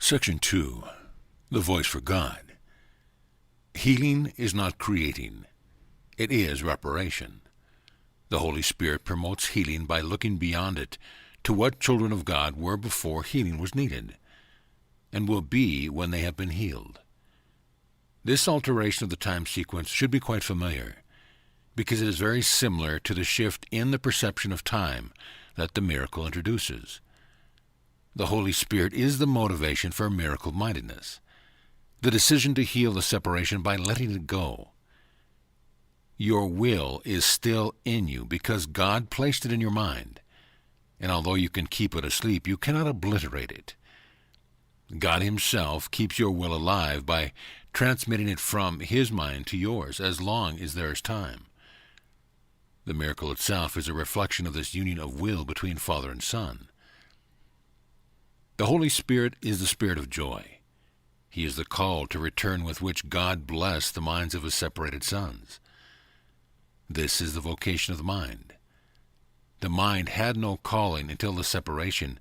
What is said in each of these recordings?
Section 2. The Voice for God. Healing is not creating. It is reparation. The Holy Spirit promotes healing by looking beyond it to what children of God were before healing was needed, and will be when they have been healed. This alteration of the time sequence should be quite familiar, because it is very similar to the shift in the perception of time that the miracle introduces. The Holy Spirit is the motivation for miracle-mindedness, the decision to heal the separation by letting it go. Your will is still in you because God placed it in your mind, and although you can keep it asleep, you cannot obliterate it. God Himself keeps your will alive by transmitting it from His mind to yours as long as there is time. The miracle itself is a reflection of this union of will between Father and Son. The Holy Spirit is the Spirit of joy. He is the call to return with which God blessed the minds of His separated sons. This is the vocation of the mind. The mind had no calling until the separation,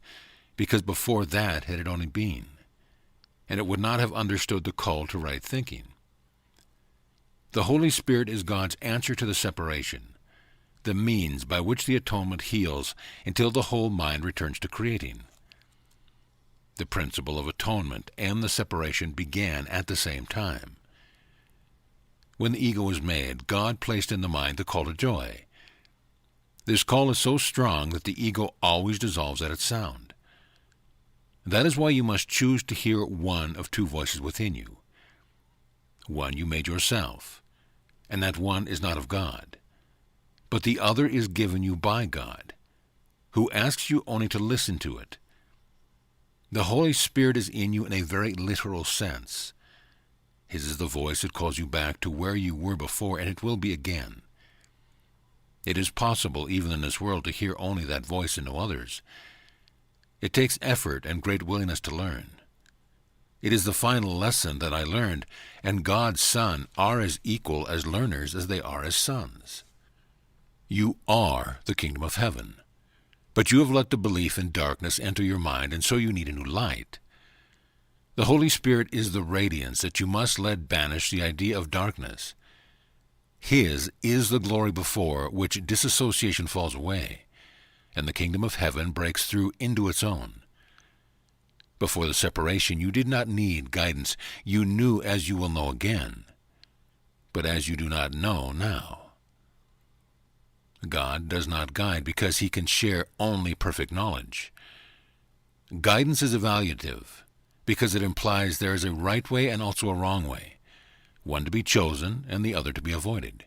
because before that had it only been, and it would not have understood the call to right thinking. The Holy Spirit is God's answer to the separation, the means by which the atonement heals until the whole mind returns to creating. The principle of atonement and the separation began at the same time. When the ego was made, God placed in the mind the call to joy. This call is so strong that the ego always dissolves at its sound. That is why you must choose to hear one of two voices within you. One you made yourself, and that one is not of God. But the other is given you by God, who asks you only to listen to it. The Holy Spirit is in you in a very literal sense. His is the voice that calls you back to where you were before, and it will be again. It is possible, even in this world, to hear only that voice and no others. It takes effort and great willingness to learn. It is the final lesson that I learned, and God's Son are as equal as learners as they are as sons. You are the kingdom of heaven. But you have let the belief in darkness enter your mind, and so you need a new light. The Holy Spirit is the radiance that you must let banish the idea of darkness. His is the glory before which disassociation falls away, and the kingdom of heaven breaks through into its own. Before the separation, you did not need guidance. You knew as you will know again, but as you do not know now. God does not guide because He can share only perfect knowledge. Guidance is evaluative because it implies there is a right way and also a wrong way, one to be chosen and the other to be avoided.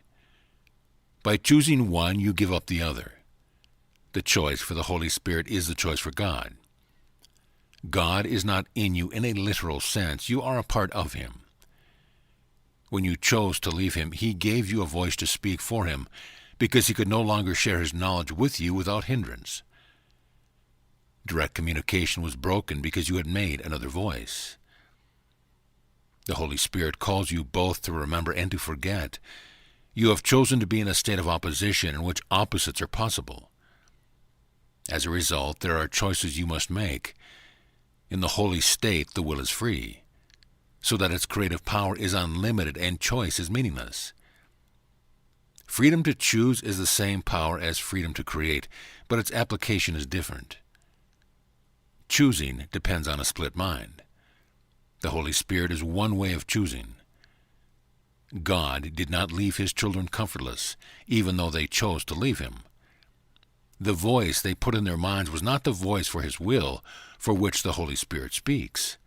By choosing one, you give up the other. The choice for the Holy Spirit is the choice for God. God is not in you in a literal sense. You are a part of Him. When you chose to leave Him, He gave you a voice to speak for Him, because He could no longer share His knowledge with you without hindrance. Direct communication was broken because you had made another voice. The Holy Spirit calls you both to remember and to forget. You have chosen to be in a state of opposition in which opposites are possible. As a result, there are choices you must make. In the holy state, the will is free, so that its creative power is unlimited and choice is meaningless. Freedom to choose is the same power as freedom to create, but its application is different. Choosing depends on a split mind. The Holy Spirit is one way of choosing. God did not leave His children comfortless, even though they chose to leave Him. The voice they put in their minds was not the voice for His will, for which the Holy Spirit speaks.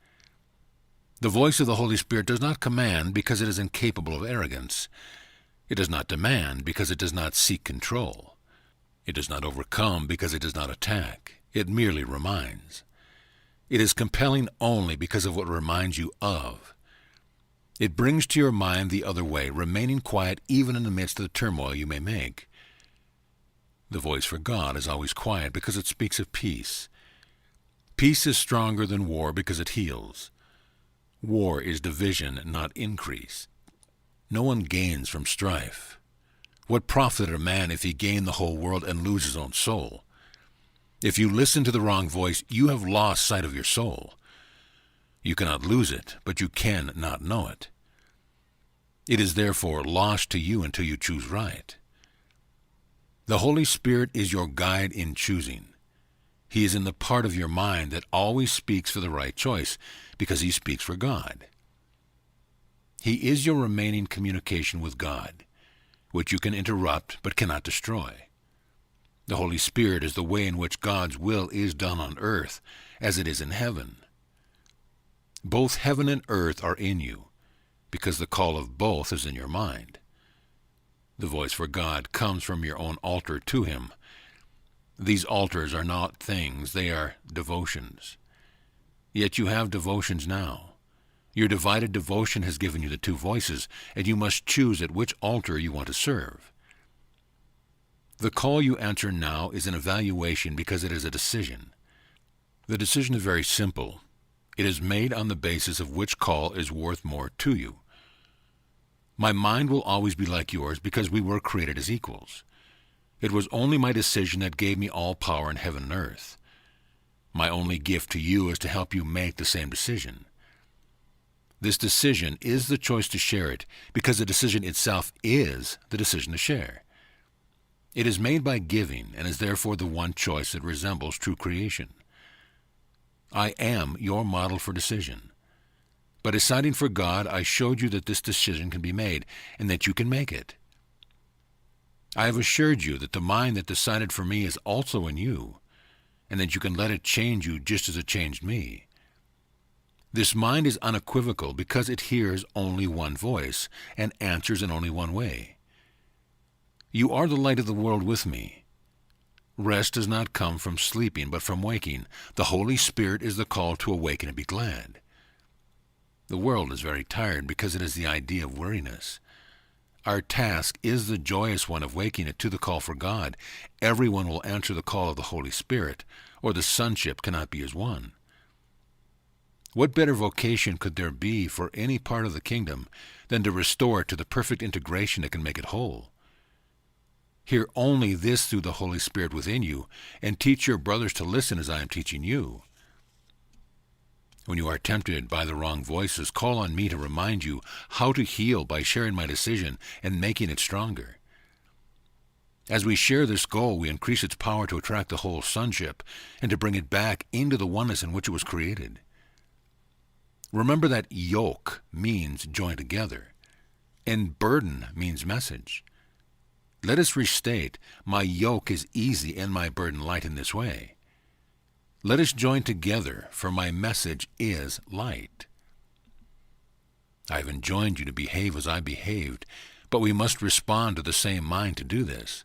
The voice of the Holy Spirit does not command because it is incapable of arrogance. It does not demand because it does not seek control. It does not overcome because it does not attack. It merely reminds. It is compelling only because of what it reminds you of. It brings to your mind the other way, remaining quiet even in the midst of the turmoil you may make. The voice for God is always quiet because it speaks of peace. Peace is stronger than war because it heals. War is division, not increase. No one gains from strife. What profited a man if he gain the whole world and lose his own soul? If you listen to the wrong voice, you have lost sight of your soul. You cannot lose it, but you can not know it. It is therefore lost to you until you choose right. The Holy Spirit is your guide in choosing. He is in the part of your mind that always speaks for the right choice, because he speaks for God. He is your remaining communication with God, which you can interrupt but cannot destroy. The Holy Spirit is the way in which God's will is done on earth, as it is in heaven. Both heaven and earth are in you, because the call of both is in your mind. The voice for God comes from your own altar to him. These altars are not things, they are devotions. Yet you have devotions now. Your divided devotion has given you the two voices, and you must choose at which altar you want to serve. The call you answer now is an evaluation because it is a decision. The decision is very simple. It is made on the basis of which call is worth more to you. My mind will always be like yours because we were created as equals. It was only my decision that gave me all power in heaven and earth. My only gift to you is to help you make the same decision. This decision is the choice to share it because the decision itself is the decision to share. It is made by giving and is therefore the one choice that resembles true creation. I am your model for decision. By deciding for God, I showed you that this decision can be made and that you can make it. I have assured you that the mind that decided for me is also in you, and that you can let it change you just as it changed me. This mind is unequivocal because it hears only one voice and answers in only one way. You are the light of the world with me. Rest does not come from sleeping, but from waking. The Holy Spirit is the call to awaken and be glad. The world is very tired because it is the idea of weariness. Our task is the joyous one of waking it to the call for God. Everyone will answer the call of the Holy Spirit, or the sonship cannot be as one. What better vocation could there be for any part of the kingdom than to restore it to the perfect integration that can make it whole? Hear only this through the Holy Spirit within you, and teach your brothers to listen as I am teaching you. When you are tempted by the wrong voices, call on me to remind you how to heal by sharing my decision and making it stronger. As we share this goal, we increase its power to attract the whole sonship and to bring it back into the oneness in which it was created. Remember that yoke means join together, and burden means message. Let us restate, my yoke is easy and my burden light in this way. Let us join together, for my message is light. I have enjoined you to behave as I behaved, but we must respond to the same mind to do this.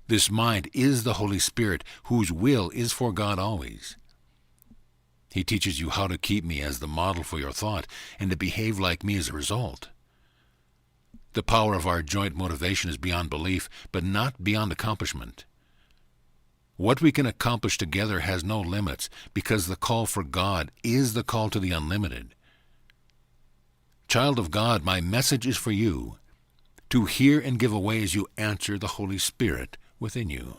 This mind is the Holy Spirit, whose will is for God always. He teaches you how to keep me as the model for your thought and to behave like me as a result. The power of our joint motivation is beyond belief, but not beyond accomplishment. What we can accomplish together has no limits, because the call for God is the call to the unlimited. Child of God, my message is for you, to hear and give away as you answer the Holy Spirit within you.